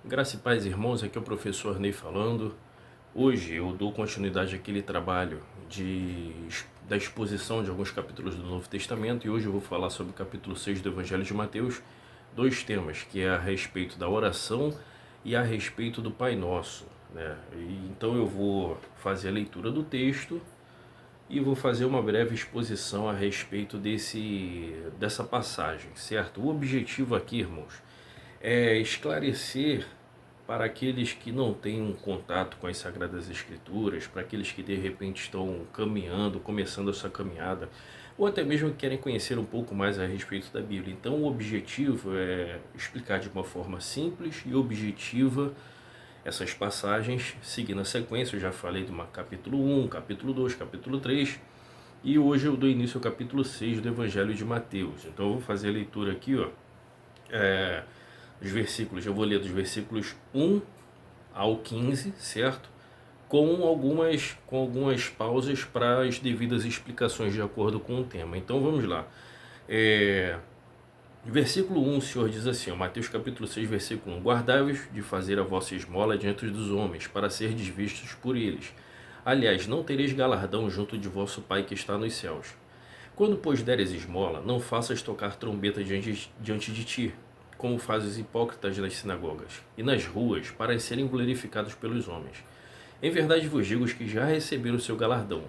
Graça e paz, irmãos, aqui é o professor Ney falando. Hoje eu dou continuidade àquele trabalho da exposição de alguns capítulos do Novo Testamento e hoje eu vou falar sobre o capítulo 6 do Evangelho de Mateus, dois temas, que é a respeito da oração e a respeito do Pai Nosso, né? Então eu vou fazer a leitura do texto e vou fazer uma breve exposição a respeito dessa passagem, certo? O objetivo aqui, irmãos, é esclarecer para aqueles que não têm um contato com as Sagradas Escrituras, para aqueles que de repente estão caminhando, começando essa caminhada, ou até mesmo que querem conhecer um pouco mais a respeito da Bíblia. Então o objetivo é explicar de uma forma simples e objetiva essas passagens, seguindo a sequência. Eu já falei do capítulo 1, capítulo 2, capítulo 3, e hoje eu dou início ao capítulo 6 do Evangelho de Mateus. Então eu vou fazer a leitura aqui, os versículos, eu vou ler dos versículos 1 ao 15, certo? Com algumas pausas para as devidas explicações de acordo com o tema. Então vamos lá. Versículo 1, o Senhor diz assim, Mateus capítulo 6, versículo 1: Guardai-vos de fazer a vossa esmola diante dos homens, para serdes vistos por eles. Aliás, não tereis galardão junto de vosso Pai que está nos céus. Quando, pois, deres esmola, não faças tocar trombeta diante de ti, como fazem os hipócritas nas sinagogas e nas ruas, para serem glorificados pelos homens. Em verdade vos digo que já receberam o seu galardão.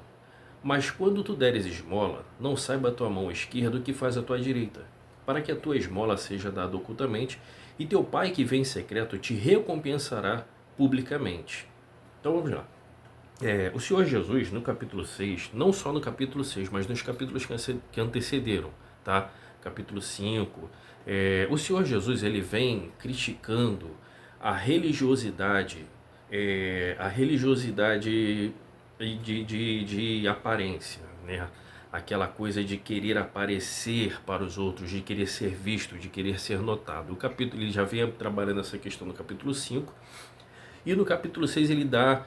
Mas quando tu deres esmola, não saiba a tua mão esquerda o que faz a tua direita, para que a tua esmola seja dada ocultamente, e teu Pai que vem em secreto te recompensará publicamente. Então vamos lá. O Senhor Jesus, no capítulo 6, não só no capítulo 6, mas nos capítulos que antecederam, tá? Capítulo 5, o Senhor Jesus ele vem criticando a religiosidade, de aparência, né? Aquela coisa de querer aparecer para os outros, de querer ser visto, de querer ser notado. O capítulo, ele já vem trabalhando essa questão no capítulo 5, e no capítulo 6 ele dá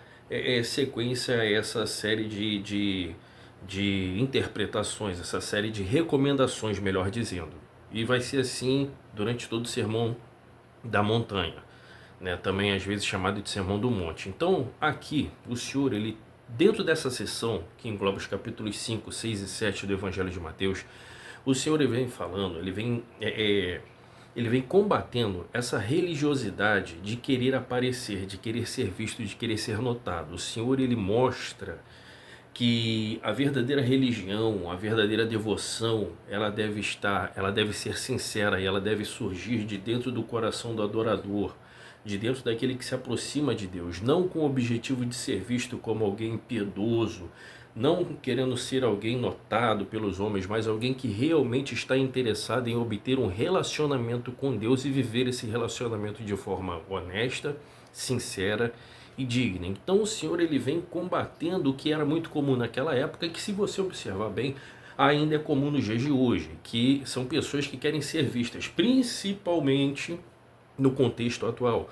sequência a essa série de interpretações, essa série de recomendações, melhor dizendo. E vai ser assim durante todo o sermão da montanha, né? Também às vezes chamado de sermão do monte. Então aqui o Senhor, ele, dentro dessa sessão que engloba os capítulos 5, 6 e 7 do Evangelho de Mateus, o Senhor ele vem falando, ele vem combatendo essa religiosidade de querer aparecer, de querer ser visto, de querer ser notado. O Senhor ele mostra que a verdadeira religião, a verdadeira devoção, ela deve ser sincera e ela deve surgir de dentro do coração do adorador, de dentro daquele que se aproxima de Deus, não com o objetivo de ser visto como alguém piedoso, não querendo ser alguém notado pelos homens, mas alguém que realmente está interessado em obter um relacionamento com Deus e viver esse relacionamento de forma honesta, sincera e digna. Então o Senhor ele vem combatendo o que era muito comum naquela época, que se você observar bem, ainda é comum nos dias de hoje, que são pessoas que querem ser vistas, principalmente no contexto atual,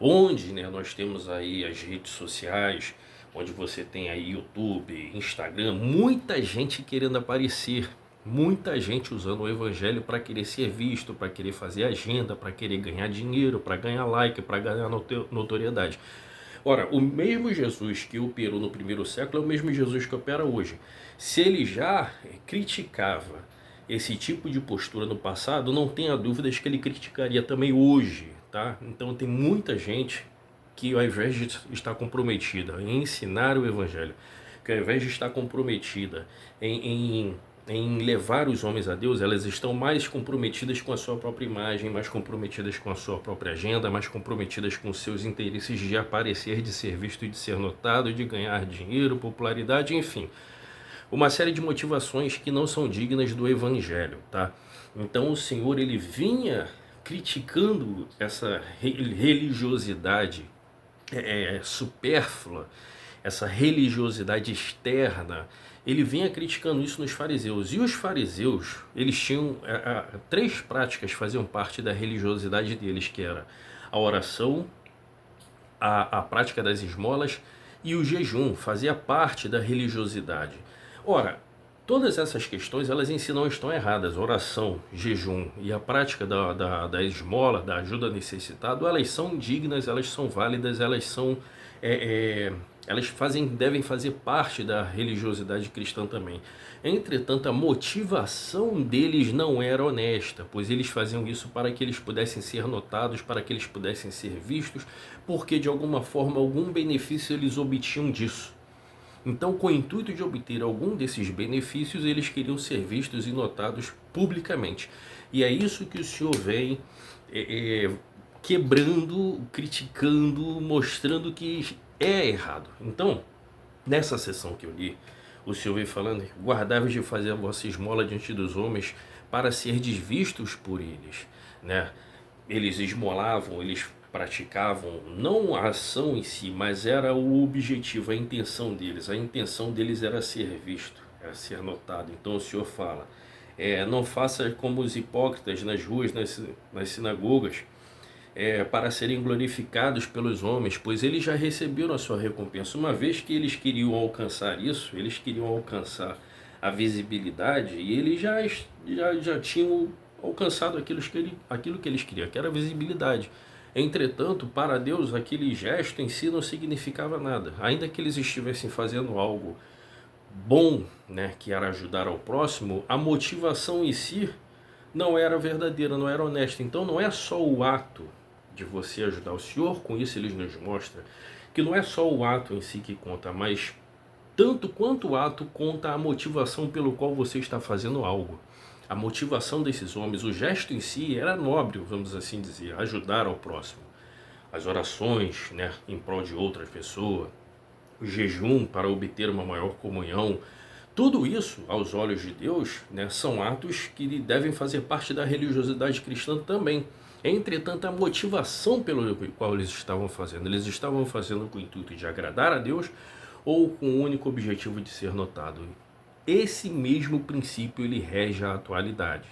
onde, né, nós temos aí as redes sociais, onde você tem aí YouTube, Instagram, muita gente querendo aparecer, muita gente usando o evangelho para querer ser visto, para querer fazer agenda, para querer ganhar dinheiro, para ganhar like, para ganhar notoriedade. Ora, o mesmo Jesus que operou no primeiro século é o mesmo Jesus que opera hoje. Se ele já criticava esse tipo de postura no passado, não tenha dúvidas que ele criticaria também hoje, tá? Então tem muita gente que, ao invés de estar comprometida em ensinar o evangelho, que ao invés de estar comprometida em levar os homens a Deus, elas estão mais comprometidas com a sua própria imagem, mais comprometidas com a sua própria agenda, mais comprometidas com os seus interesses de aparecer, de ser visto, de ser notado, de ganhar dinheiro, popularidade, enfim. Uma série de motivações que não são dignas do evangelho, tá? Então o Senhor ele vinha criticando essa religiosidade supérflua, essa religiosidade externa. Ele vinha criticando isso nos fariseus. E os fariseus, eles tinham três práticas que faziam parte da religiosidade deles, que era a oração, a prática das esmolas e o jejum, fazia parte da religiosidade. Ora, Todas essas questões, elas em si não estão erradas. Oração, jejum e a prática da esmola, da ajuda ao necessitado, elas são dignas, elas são válidas, elas são... elas devem fazer parte da religiosidade cristã também. Entretanto, a motivação deles não era honesta, pois eles faziam isso para que eles pudessem ser notados, para que eles pudessem ser vistos, porque de alguma forma, algum benefício eles obtinham disso. Então, com o intuito de obter algum desses benefícios, eles queriam ser vistos e notados publicamente. E é isso que o Senhor vem quebrando, criticando, mostrando que é errado. Então, nessa sessão que eu li, o Senhor vem falando: guardai-vos de fazer a vossa esmola diante dos homens para ser vistos por eles, né? Eles esmolavam, eles praticavam não a ação em si, mas era o objetivo, a intenção deles. A intenção deles era ser visto, era ser notado. Então o Senhor fala: não faça como os hipócritas nas ruas, nas sinagogas, para serem glorificados pelos homens, pois eles já receberam a sua recompensa. Uma vez que eles queriam alcançar isso, eles queriam alcançar a visibilidade, e eles já tinham alcançado aquilo que eles queriam, que era a visibilidade. Entretanto, para Deus, aquele gesto em si não significava nada. Ainda que eles estivessem fazendo algo bom, né, que era ajudar ao próximo, a motivação em si não era verdadeira, não era honesta. Então não é só o ato de você ajudar. O Senhor, com isso, ele nos mostra que não é só o ato em si que conta, mas tanto quanto o ato conta a motivação pelo qual você está fazendo algo. A motivação desses homens, o gesto em si era nobre, vamos assim dizer, ajudar ao próximo. As orações, né, em prol de outra pessoa, o jejum para obter uma maior comunhão, tudo isso, aos olhos de Deus, né, são atos que devem fazer parte da religiosidade cristã também. Entretanto, a motivação pelo qual eles estavam fazendo com o intuito de agradar a Deus ou com o único objetivo de ser notado. Esse mesmo princípio ele rege a atualidade,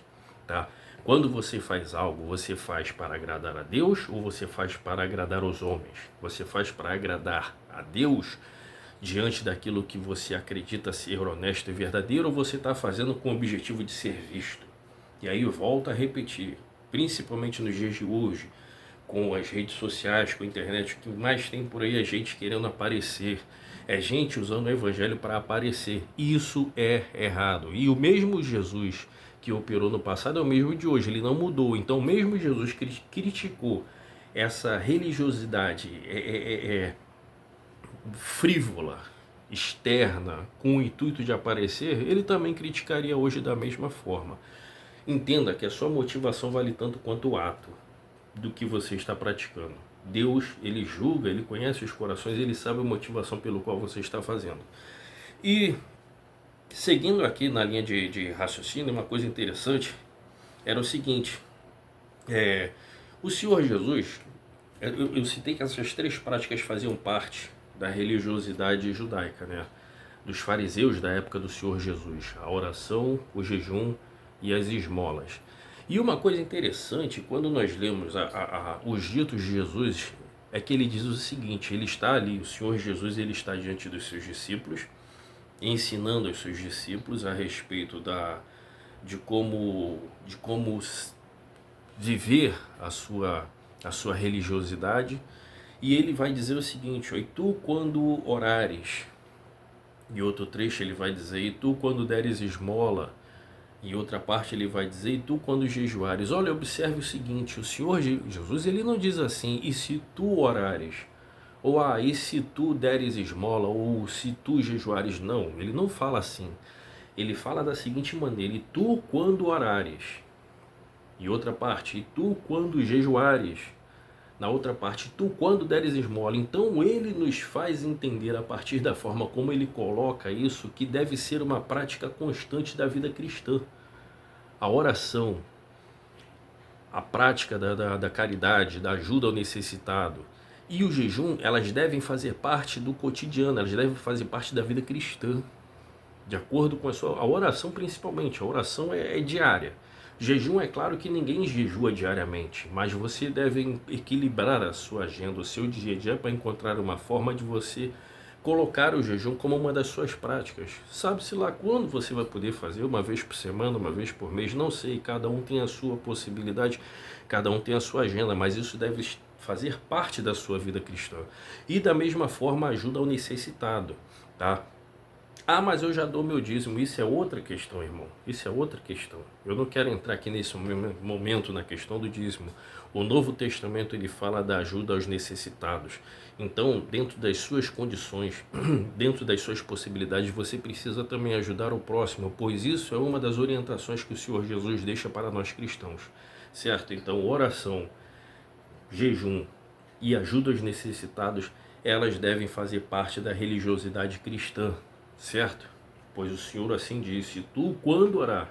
tá? Quando você faz algo, você faz para agradar a Deus ou você faz para agradar os homens? Você faz para agradar a Deus diante daquilo que você acredita ser honesto e verdadeiro, ou você está fazendo com o objetivo de ser visto? E aí volta a repetir, principalmente nos dias de hoje, com as redes sociais, com a internet, o que mais tem por aí é gente querendo aparecer, é gente usando o evangelho para aparecer. Isso é errado. E o mesmo Jesus que operou no passado é o mesmo de hoje, ele não mudou. Então o mesmo Jesus que criticou essa religiosidade frívola, externa, com o intuito de aparecer, ele também criticaria hoje da mesma forma. Entenda que a sua motivação vale tanto quanto o ato do que você está praticando. Deus, ele julga, ele conhece os corações, ele sabe a motivação pelo qual você está fazendo. E seguindo aqui na linha de raciocínio, uma coisa interessante era o seguinte: o Senhor Jesus, eu citei que essas três práticas faziam parte da religiosidade judaica, né? Dos fariseus da época do Senhor Jesus: a oração, o jejum e as esmolas. E uma coisa interessante, quando nós lemos os ditos de Jesus, é que ele diz o seguinte: ele está ali, o Senhor Jesus, ele está diante dos seus discípulos, ensinando aos seus discípulos a respeito de como viver a sua religiosidade. E ele vai dizer o seguinte: e tu quando orares, e outro trecho ele vai dizer: e tu quando deres esmola, e outra parte ele vai dizer: e tu quando jejuares. Olha, observe o seguinte: o Senhor Jesus, ele não diz assim, e se tu orares, ou e se tu deres esmola, ou se tu jejuares. Não, ele não fala assim. Ele fala da seguinte maneira: e tu quando orares. E outra parte: e tu quando jejuares. Na outra parte: tu quando deres esmola. Então ele nos faz entender, a partir da forma como ele coloca isso, que deve ser uma prática constante da vida cristã. A oração, a prática da caridade, da ajuda ao necessitado e o jejum, elas devem fazer parte do cotidiano, elas devem fazer parte da vida cristã, de acordo com a oração principalmente. A oração é diária. Jejum, é claro que ninguém jejua diariamente, mas você deve equilibrar a sua agenda, o seu dia a dia, para encontrar uma forma de você colocar o jejum como uma das suas práticas. Sabe-se lá quando você vai poder fazer, uma vez por semana, uma vez por mês, não sei, cada um tem a sua possibilidade, cada um tem a sua agenda, mas isso deve fazer parte da sua vida cristã. E da mesma forma ajuda ao necessitado, tá? Ah, mas eu já dou meu dízimo. Isso é outra questão, irmão. Isso é outra questão. Eu não quero entrar aqui nesse momento na questão do dízimo. O Novo Testamento ele fala da ajuda aos necessitados. Então, dentro das suas condições, dentro das suas possibilidades, você precisa também ajudar o próximo, pois isso é uma das orientações que o Senhor Jesus deixa para nós cristãos, certo? Então, oração, jejum e ajuda aos necessitados, elas devem fazer parte da religiosidade cristã, certo? Pois o Senhor assim disse: tu quando orar,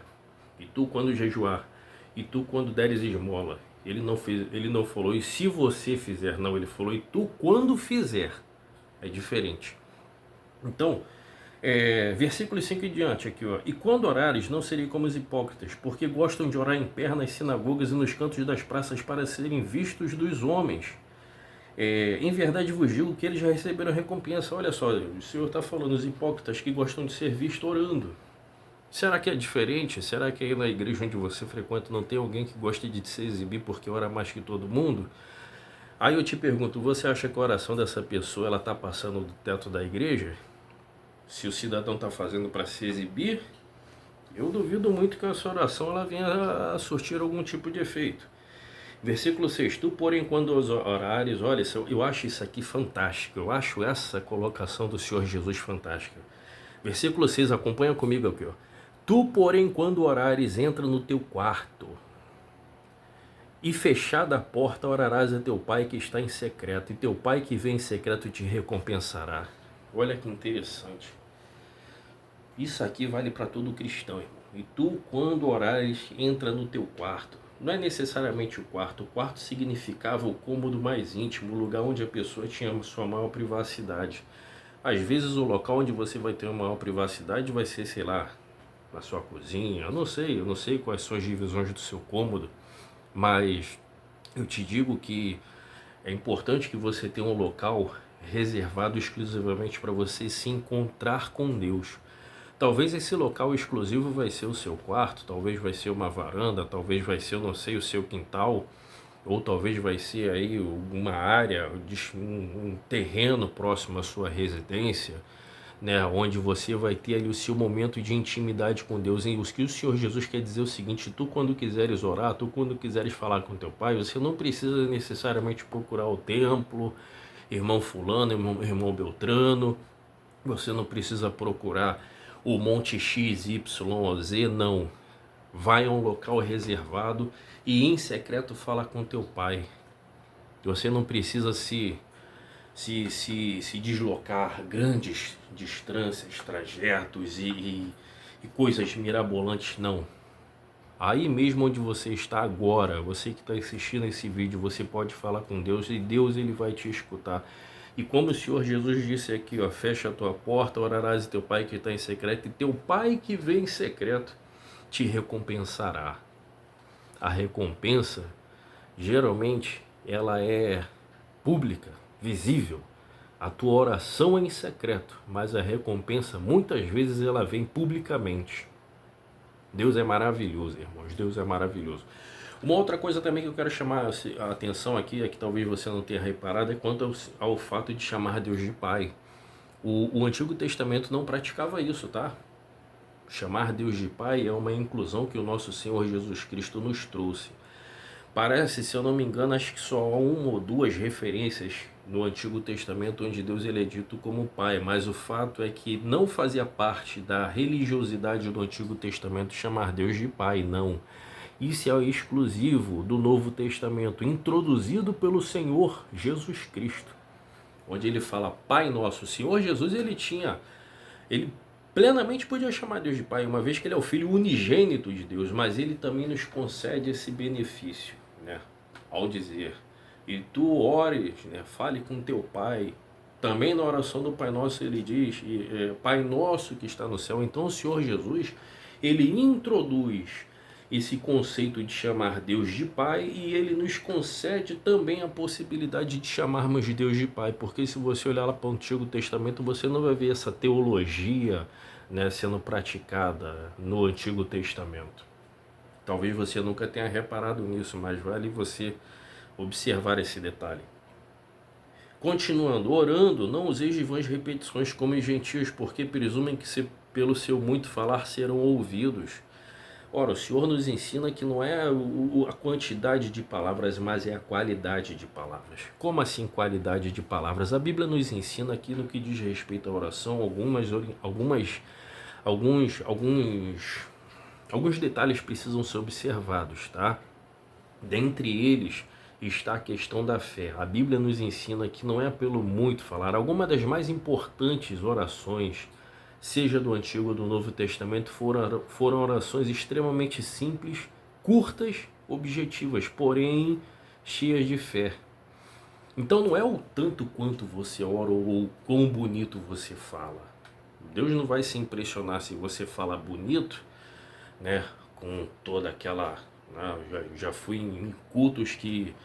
e tu quando jejuar, e tu quando deres esmola. Ele não falou e se você fizer, não, ele falou e tu quando fizer. É diferente. Então, versículo 5 em diante aqui, ó. E quando orares, não serei como os hipócritas, porque gostam de orar em pé nas sinagogas e nos cantos das praças para serem vistos dos homens. Em verdade vos digo que eles já receberam recompensa. Olha só, o Senhor está falando, os hipócritas que gostam de ser vistos orando. Será que é diferente? Será que aí na igreja onde você frequenta não tem alguém que gosta de se exibir porque ora mais que todo mundo? Aí eu te pergunto, você acha que a oração dessa pessoa ela está passando do teto da igreja? Se o cidadão está fazendo para se exibir, eu duvido muito que essa oração ela venha a surtir algum tipo de efeito. Versículo 6, tu porém quando orares, olha, eu acho isso aqui fantástico, eu acho essa colocação do Senhor Jesus fantástica. Versículo 6, acompanha comigo aqui, ó. Tu porém quando orares, entra no teu quarto, e fechada a porta orarás a teu pai que está em secreto, e teu pai que vem em secreto te recompensará. Olha que interessante. Isso aqui vale para todo cristão, irmão. E tu quando orares, entra no teu quarto. Não é necessariamente o quarto significava o cômodo mais íntimo, o lugar onde a pessoa tinha sua maior privacidade. Às vezes o local onde você vai ter uma maior privacidade vai ser, sei lá, na sua cozinha, eu não sei quais são as divisões do seu cômodo, mas eu te digo que é importante que você tenha um local reservado exclusivamente para você se encontrar com Deus. Talvez esse local exclusivo vai ser o seu quarto, talvez vai ser uma varanda, talvez vai ser, eu não sei, o seu quintal, ou talvez vai ser aí uma área, um terreno próximo à sua residência, né, onde você vai ter ali o seu momento de intimidade com Deus. E o que o Senhor Jesus quer dizer é o seguinte: tu quando quiseres orar, tu quando quiseres falar com teu pai, você não precisa necessariamente procurar o templo, irmão fulano, irmão Beltrano, você não precisa procurar o monte X, Y ou Z, não. Vai a um local reservado e em secreto fala com teu pai. Você não precisa se deslocar grandes distâncias, trajetos e coisas mirabolantes, não. Aí mesmo onde você está agora, você que está assistindo esse vídeo, você pode falar com Deus e Deus ele vai te escutar. E como o Senhor Jesus disse aqui, ó, fecha a tua porta, orarás a teu pai que está em secreto, e teu pai que vem em secreto te recompensará. A recompensa, geralmente, ela é pública, visível. A tua oração é em secreto, mas a recompensa, muitas vezes, ela vem publicamente. Deus é maravilhoso, irmãos, Deus é maravilhoso. Uma outra coisa também que eu quero chamar a atenção aqui, é que talvez você não tenha reparado, é quanto ao fato de chamar Deus de Pai. O Antigo Testamento não praticava isso, tá? Chamar Deus de Pai é uma inclusão que o nosso Senhor Jesus Cristo nos trouxe. Parece, se eu não me engano, acho que só há uma ou duas referências no Antigo Testamento onde Deus ele é dito como Pai, mas o fato é que não fazia parte da religiosidade do Antigo Testamento chamar Deus de Pai, não. Isso é exclusivo do Novo Testamento, introduzido pelo Senhor Jesus Cristo, onde ele fala Pai Nosso. O Senhor Jesus ele plenamente podia chamar Deus de Pai, uma vez que ele é o Filho unigênito de Deus, mas ele também nos concede esse benefício, né? Ao dizer, e tu ores, né? Fale com teu Pai. Também na oração do Pai Nosso ele diz, Pai Nosso que está no céu. Então o Senhor Jesus, ele introduz esse conceito de chamar Deus de Pai, e ele nos concede também a possibilidade de chamarmos Deus de Pai, porque se você olhar lá para o Antigo Testamento, você não vai ver essa teologia, né, sendo praticada no Antigo Testamento. Talvez você nunca tenha reparado nisso, mas vale você observar esse detalhe. Continuando, orando, não useis de vãs repetições como os gentios, porque presumem que pelo seu muito falar serão ouvidos. Ora, o Senhor nos ensina que não é a quantidade de palavras, mas é a qualidade de palavras. Como assim qualidade de palavras? A Bíblia nos ensina aqui no que diz respeito à oração, alguns detalhes precisam ser observados, tá? Dentre eles está a questão da fé. A Bíblia nos ensina que não é pelo muito falar. Algumas das mais importantes orações, seja do Antigo ou do Novo Testamento, foram orações extremamente simples, curtas, objetivas, porém cheias de fé. Então não é o tanto quanto você ora ou o quão bonito você fala. Deus não vai se impressionar se você fala bonito, né, com toda aquela... Já fui em cultos que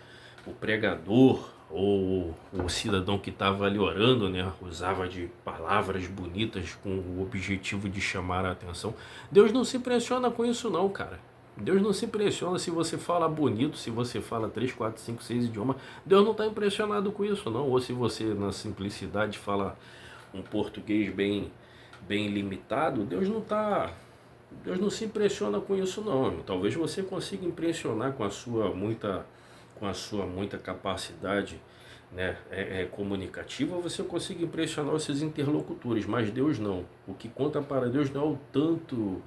o pregador ou o cidadão que estava ali orando, né, usava de palavras bonitas com o objetivo de chamar a atenção. Deus não se impressiona com isso não, cara. Deus não se impressiona se você fala bonito, se você fala 3, 4, 5, 6 idiomas. Deus não está impressionado com isso não. Ou se você na simplicidade fala um português bem limitado, Deus não se impressiona com isso não. Talvez você consiga impressionar com a sua muita capacidade, né, comunicativa, você consiga impressionar os seus interlocutores, mas Deus não. O que conta para Deus não é o tanto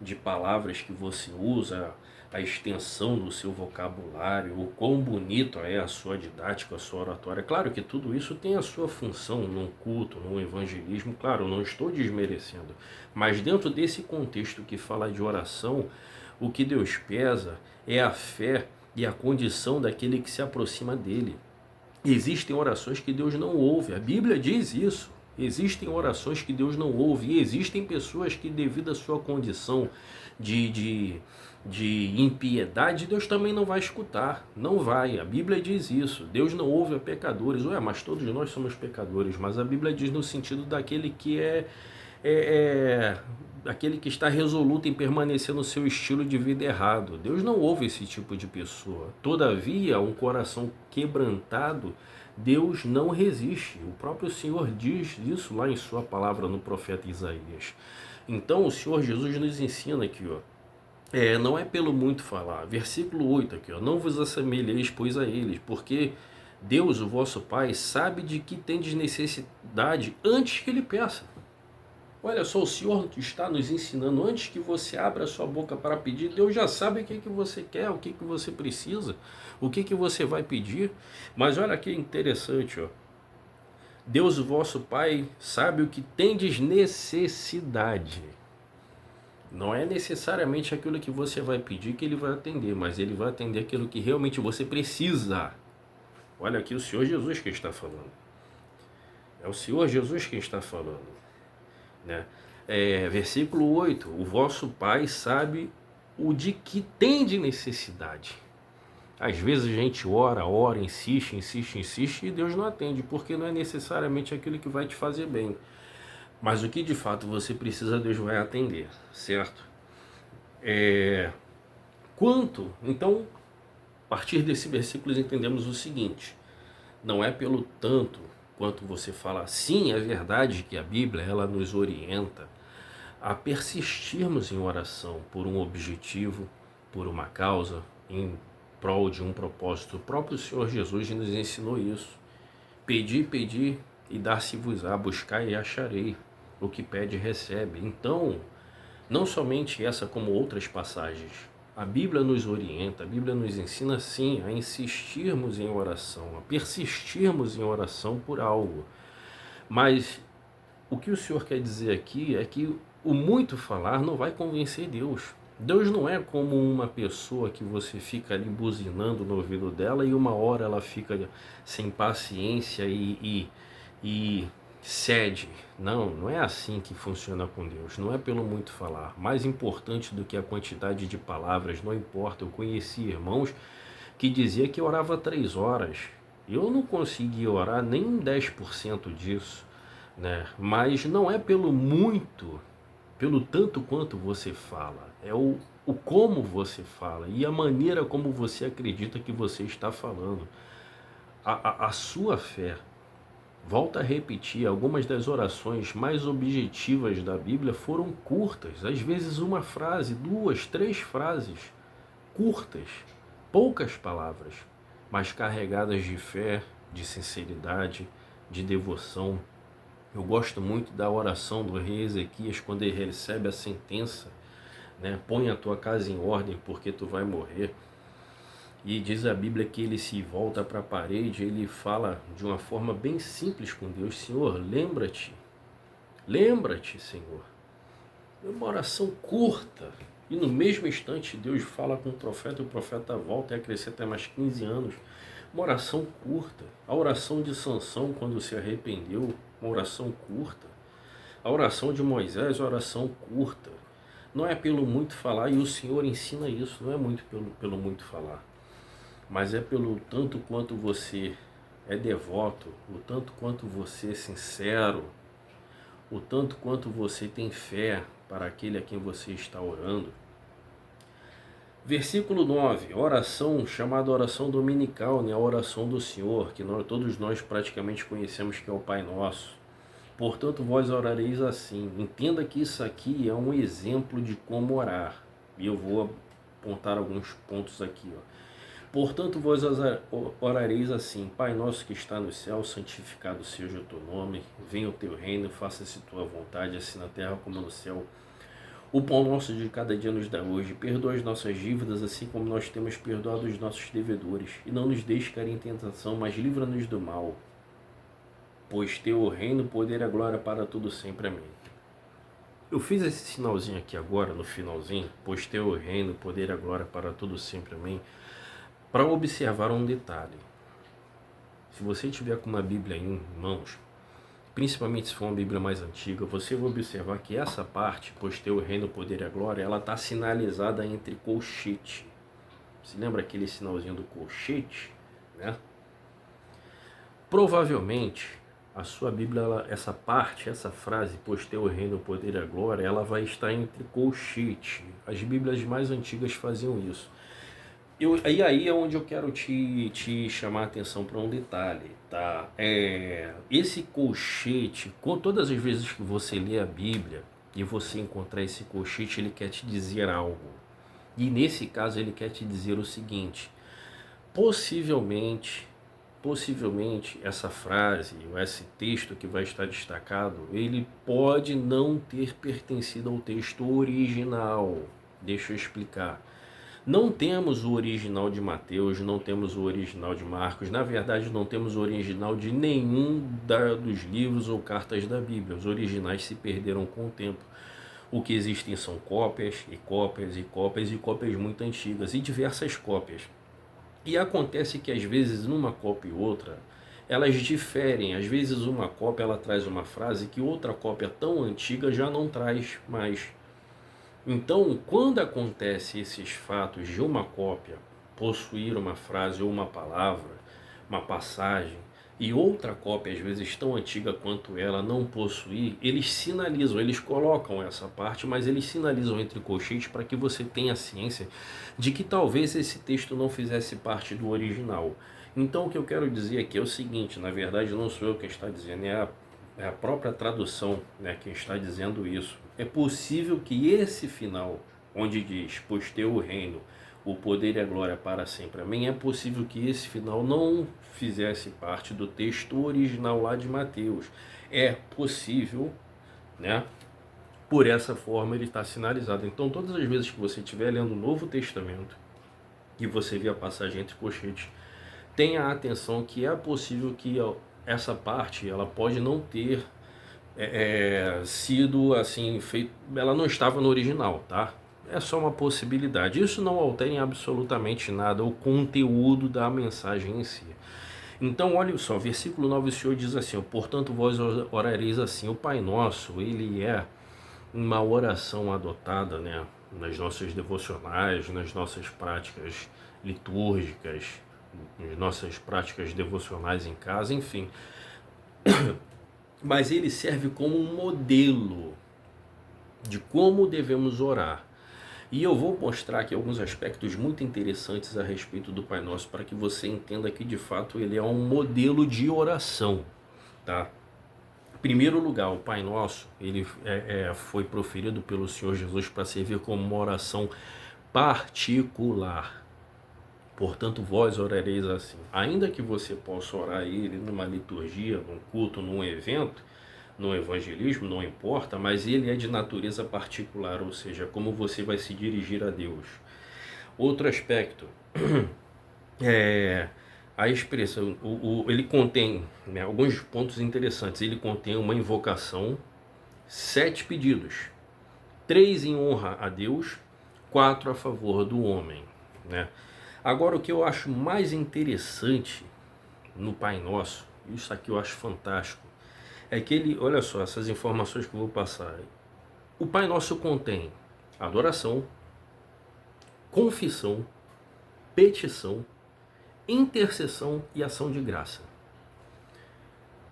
de palavras que você usa, a extensão do seu vocabulário, o quão bonito é a sua didática, a sua oratória. Claro que tudo isso tem a sua função num culto, num evangelismo, claro, eu não estou desmerecendo, mas dentro desse contexto que fala de oração, o que Deus pesa é a fé e a condição daquele que se aproxima dele. Existem orações que Deus não ouve, a Bíblia diz isso. Existem orações que Deus não ouve, e existem pessoas que, devido à sua condição de impiedade, Deus também não vai escutar, não vai. A Bíblia diz isso. Deus não ouve a pecadores. Ué, mas todos nós somos pecadores, mas a Bíblia diz no sentido daquele que aquele que está resoluto em permanecer no seu estilo de vida errado. Deus não ouve esse tipo de pessoa. Todavia, um coração quebrantado, Deus não resiste. O próprio Senhor diz isso lá em sua palavra no profeta Isaías. Então o Senhor Jesus nos ensina aqui, ó, não é pelo muito falar. Versículo 8 aqui, ó, não vos assemelheis, pois, a eles, porque Deus, o vosso Pai, sabe de que tendes necessidade antes que Ele peça. Olha só, o Senhor que está nos ensinando, antes que você abra a sua boca para pedir, Deus já sabe o que você quer, o que você precisa, o que você vai pedir. Mas olha que interessante, ó. Deus, o vosso Pai, sabe o que tendes necessidade. Não é necessariamente aquilo que você vai pedir que Ele vai atender, mas Ele vai atender aquilo que realmente você precisa. Olha aqui o Senhor Jesus que está falando. É o Senhor Jesus que está falando. Né? Versículo 8, o vosso Pai sabe o de que tem de necessidade. Às vezes a gente ora, insiste e Deus não atende, porque não é necessariamente aquilo que vai te fazer bem, mas o que de fato você precisa, Deus vai atender, certo? Então, a partir desse versículo entendemos o seguinte: não é pelo tanto quanto você fala. Sim, é verdade que a Bíblia ela nos orienta a persistirmos em oração por um objetivo, por uma causa, em prol de um propósito. O próprio Senhor Jesus nos ensinou isso. Pedi e dar-se-vos-á, buscar e acharei. O que pede recebe. Então, não somente essa como outras passagens, a Bíblia nos orienta, a Bíblia nos ensina sim a insistirmos em oração, a persistirmos em oração por algo. Mas o que o Senhor quer dizer aqui é que o muito falar não vai convencer Deus. Deus não é como uma pessoa que você fica ali buzinando no ouvido dela e uma hora ela fica sem paciência e cede. Não, não é assim que funciona com Deus. Não é pelo muito falar. Mais importante do que a quantidade de palavras, não importa. Eu conheci irmãos que dizia que orava 3 horas. Eu não consegui orar nem 10% disso, né? Mas não é pelo muito, pelo tanto quanto você fala. É o como você fala e a maneira como você acredita que você está falando. A sua fé. Volto a repetir, algumas das orações mais objetivas da Bíblia foram curtas, às vezes uma frase, 2, 3 frases, curtas, poucas palavras, mas carregadas de fé, de sinceridade, de devoção. Eu gosto muito da oração do rei Ezequias quando ele recebe a sentença, né? Põe a tua casa em ordem porque tu vai morrer. E diz a Bíblia que ele se volta para a parede, ele fala de uma forma bem simples com Deus: Senhor, lembra-te, Senhor. É uma oração curta. E no mesmo instante Deus fala com o profeta volta e acrescenta mais 15 anos. Uma oração curta. A oração de Sansão quando se arrependeu, uma oração curta. A oração de Moisés, uma oração curta. Não é pelo muito falar, e o Senhor ensina isso, não é muito pelo muito falar, mas é pelo tanto quanto você é devoto, o tanto quanto você é sincero, o tanto quanto você tem fé para aquele a quem você está orando. Versículo 9, oração chamada oração dominical, né? A oração do Senhor, que todos nós praticamente conhecemos, que é o Pai Nosso. Portanto, vós orareis assim. Entenda que isso aqui é um exemplo de como orar. E eu vou apontar alguns pontos aqui, ó. Portanto, vós orareis assim: Pai nosso que está no céu, santificado seja o teu nome, venha o teu reino, faça-se tua vontade, assim na terra como no céu. O pão nosso de cada dia nos dá hoje, perdoa as nossas dívidas, assim como nós temos perdoado os nossos devedores, e não nos deixe cair em tentação, mas livra-nos do mal, pois teu o reino, o poder e a glória para tudo sempre. Amém. Eu fiz esse sinalzinho aqui agora, no finalzinho, pois teu o reino, o poder e a glória para tudo sempre. Amém. Para observar um detalhe. Se você tiver com uma Bíblia em mãos, principalmente se for uma Bíblia mais antiga, você vai observar que essa parte, pois teu o reino, o poder e a glória, ela está sinalizada entre colchete. Se lembra aquele sinalzinho do colchete, né? Provavelmente a sua Bíblia, essa parte, essa frase, pois teu o reino, o poder e a glória, ela vai estar entre colchete. As Bíblias mais antigas faziam isso. Aí é onde eu quero te chamar a atenção para um detalhe, tá? Esse colchete, com todas as vezes que você lê a Bíblia e você encontrar esse colchete, ele quer te dizer algo. E nesse caso ele quer te dizer o seguinte: possivelmente essa frase, ou esse texto que vai estar destacado, ele pode não ter pertencido ao texto original. Deixa eu explicar. Não temos o original de Mateus, não temos o original de Marcos, na verdade não temos o original de nenhum dos livros ou cartas da Bíblia. Os originais se perderam com o tempo. O que existem são cópias e cópias e cópias e cópias muito antigas e diversas cópias. E acontece que às vezes numa cópia e outra, elas diferem. Às vezes uma cópia ela traz uma frase que outra cópia tão antiga já não traz mais. Então, quando acontece esses fatos de uma cópia possuir uma frase ou uma palavra, uma passagem, e outra cópia, às vezes tão antiga quanto ela, não possuir, eles sinalizam, eles colocam essa parte, mas eles sinalizam entre colchetes para que você tenha ciência de que talvez esse texto não fizesse parte do original. Então, o que eu quero dizer aqui é o seguinte: na verdade, não sou eu quem está dizendo, é a própria tradução, né, quem está dizendo isso. É possível que esse final, onde diz, pois teu o reino, o poder e a glória para sempre, amém, é possível que esse final não fizesse parte do texto original lá de Mateus. É possível, né? Por essa forma ele está sinalizado. Então, todas as vezes que você estiver lendo o Novo Testamento e você vê a passagem entre colchetes, tenha atenção que é possível que essa parte ela pode não ter sido assim feito, ela não estava no original, tá? É só uma possibilidade. Isso não altera em absolutamente nada o conteúdo da mensagem em si. Então, olha só, versículo 9, o Senhor diz assim: portanto, vós orareis assim. O Pai Nosso, ele é uma oração adotada, né, nas nossas devocionais, nas nossas práticas litúrgicas, nas nossas práticas devocionais em casa, enfim. Mas ele serve como um modelo de como devemos orar. E eu vou mostrar aqui alguns aspectos muito interessantes a respeito do Pai Nosso, para que você entenda que de fato ele é um modelo de oração, tá? Em primeiro lugar, o Pai Nosso, ele foi proferido pelo Senhor Jesus para servir como uma oração particular. Portanto, vós orareis assim. Ainda que você possa orar ele numa liturgia, num culto, num evento, no evangelismo, não importa, mas ele é de natureza particular, ou seja, como você vai se dirigir a Deus. Outro aspecto é a expressão, ele contém, né, alguns pontos interessantes. Ele contém uma invocação, 7 pedidos, 3 em honra a Deus, 4 a favor do homem, né? Agora, o que eu acho mais interessante no Pai Nosso, isso aqui eu acho fantástico, é que ele, olha só, essas informações que eu vou passar. O Pai Nosso contém adoração, confissão, petição, intercessão e ação de graça.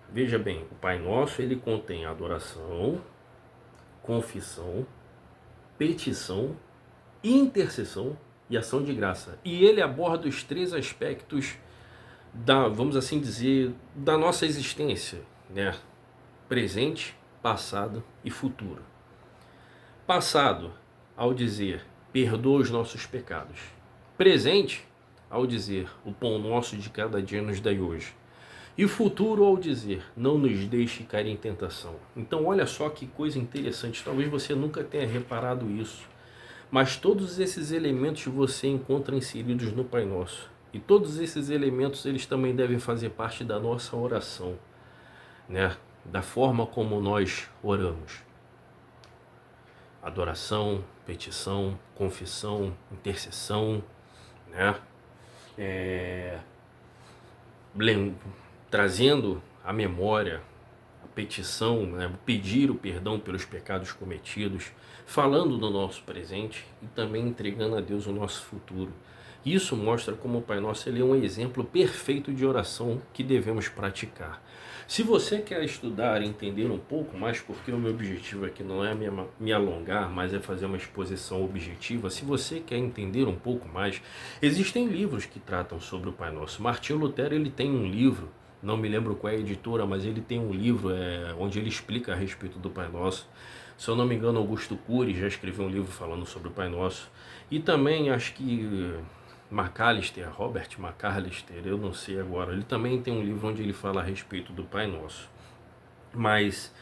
Veja bem, o Pai Nosso, ele contém adoração, confissão, petição, intercessão e ação de graça. E ele aborda os 3 aspectos da, vamos assim dizer, da nossa existência, né? Presente, passado e futuro. Passado, ao dizer, perdoa os nossos pecados. Presente, ao dizer, o pão nosso de cada dia nos dai hoje. E futuro, ao dizer, não nos deixe cair em tentação. Então, olha só que coisa interessante. Talvez você nunca tenha reparado isso, mas todos esses elementos você encontra inseridos no Pai Nosso. E todos esses elementos, eles também devem fazer parte da nossa oração, né? Da forma como nós oramos. Adoração, petição, confissão, intercessão, né? Trazendo à memória a petição, né? Pedir o perdão pelos pecados cometidos, falando do nosso presente e também entregando a Deus o nosso futuro. Isso mostra como o Pai Nosso, ele é um exemplo perfeito de oração que devemos praticar. Se você quer estudar e entender um pouco mais, porque o meu objetivo aqui não é me alongar, mas é fazer uma exposição objetiva. Se você quer entender um pouco mais, existem livros que tratam sobre o Pai Nosso. Martinho Lutero, ele tem um livro, não me lembro qual é a editora, mas ele tem um livro onde ele explica a respeito do Pai Nosso. Se eu não me engano, Augusto Cury já escreveu um livro falando sobre o Pai Nosso. E também acho que Robert McAllister, eu não sei agora, ele também tem um livro onde ele fala a respeito do Pai Nosso. Mas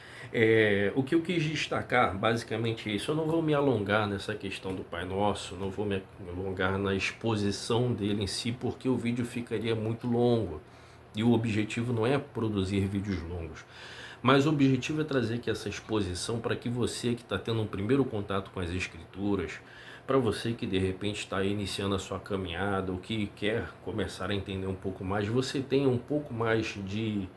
o que eu quis destacar basicamente é isso. Eu não vou me alongar nessa questão do Pai Nosso, não vou me alongar na exposição dele em si, porque o vídeo ficaria muito longo. E o objetivo não é produzir vídeos longos, mas o objetivo é trazer aqui essa exposição para que você que está tendo um primeiro contato com as Escrituras, para você que de repente está iniciando a sua caminhada ou que quer começar a entender um pouco mais, você tenha um pouco mais de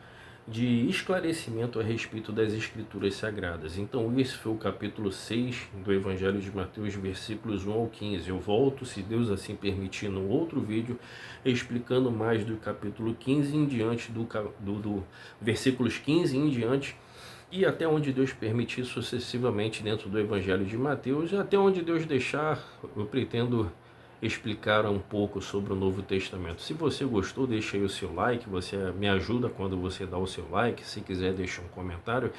esclarecimento a respeito das Escrituras Sagradas. Então esse foi o capítulo 6 do Evangelho de Mateus, versículos 1 ao 15. Eu volto, se Deus assim permitir, no outro vídeo, explicando mais do capítulo 15 em diante, do versículos 15 em diante, e até onde Deus permitir sucessivamente dentro do Evangelho de Mateus, e até onde Deus deixar, eu pretendo explicar um pouco sobre o Novo Testamento. Se você gostou, deixa aí o seu like, você me ajuda quando você dá o seu like, se quiser deixa um comentário,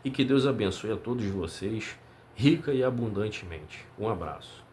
e que Deus abençoe a todos vocês, rica e abundantemente. Um abraço.